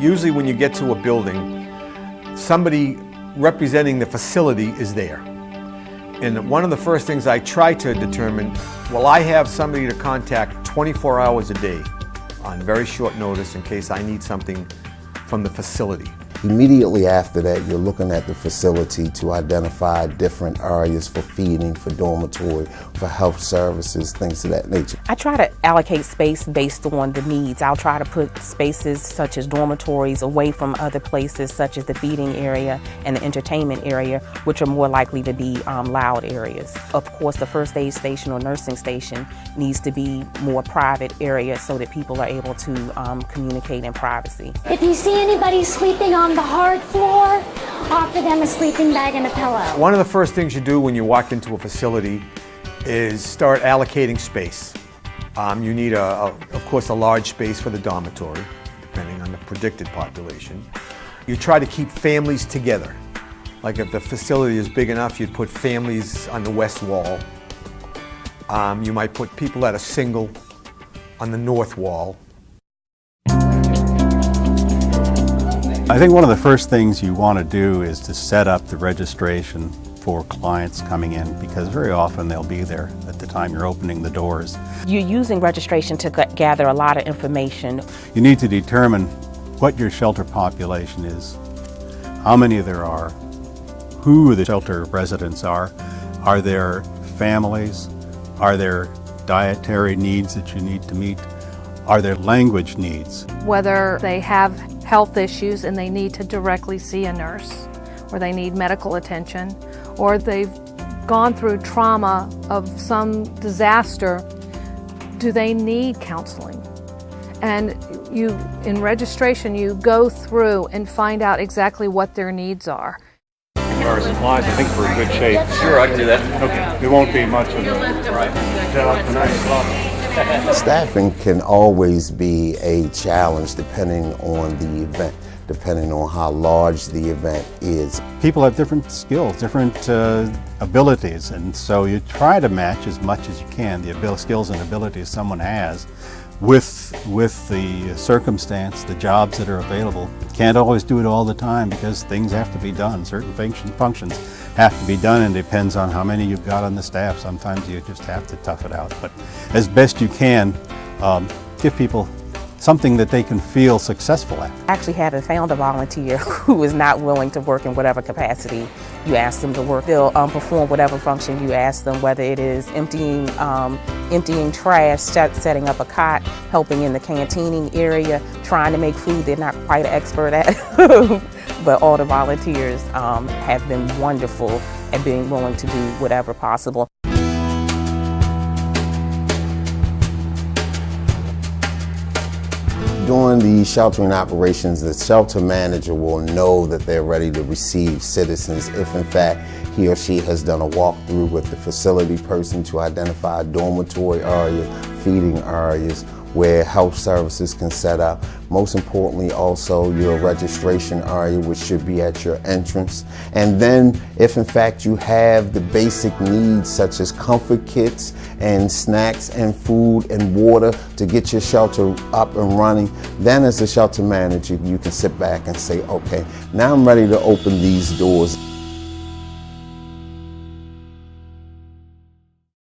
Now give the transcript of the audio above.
Usually when you get to a building, somebody representing the facility is there. And one of the first things I try to determine, will I have somebody to contact 24 hours a day on very short notice in case I need something from the facility. Immediately after that, you're looking at the facility to identify different areas for feeding, for dormitory, for health services, things of that nature. I try to allocate space based on the needs. I'll try to put spaces such as dormitories away from other places such as the feeding area and the entertainment area, which are more likely to be loud areas. Of course, the first aid station or nursing station needs to be more private area so that people are able to communicate in privacy. If you see anybody sleeping on the hard floor, offer them a sleeping bag and a pillow. One of the first things you do when you walk into a facility is start allocating space. You need, of course, a large space for the dormitory, depending on the predicted population. You try to keep families together. Like if the facility is big enough, you'd put families on the west wall. You might put people that are single on the north wall. I think one of the first things you want to do is to set up the registration for clients coming in, because very often they'll be there at the time you're opening the doors. You're using registration to gather a lot of information. You need to determine what your shelter population is, how many there are, who the shelter residents are there families, are there dietary needs that you need to meet, are there language needs? Whether they have health issues and they need to directly see a nurse, or they need medical attention, or they've gone through trauma of some disaster, do they need counseling? And in registration, you go through and find out exactly what their needs are. As far as supplies, I think we're in good shape. Sure, I can do that. Okay, it won't be much of a Staffing can always be a challenge depending on the event, depending on how large the event is. People have different skills, different abilities, and so you try to match as much as you can the skills and abilities someone has with the circumstance, the jobs that are available. Can't always do it all the time because things have to be done. Certain functions have to be done, and it depends on how many you've got on the staff. Sometimes you just have to tough it out. But as best you can, give people something that they can feel successful at. I actually haven't found a volunteer who is not willing to work in whatever capacity you ask them to work. They'll perform whatever function you ask them, whether it is emptying trash, setting up a cot, helping in the canteening area, trying to make food they're not quite an expert at. But all the volunteers have been wonderful at being willing to do whatever possible. During the sheltering operations, the shelter manager will know that they're ready to receive citizens if in fact he or she has done a walkthrough with the facility person to identify dormitory areas, feeding areas, where health services can set up. Most importantly, also your registration area, which should be at your entrance. And then if in fact you have the basic needs such as comfort kits and snacks and food and water to get your shelter up and running, then as a shelter manager, you can sit back and say, okay, now I'm ready to open these doors.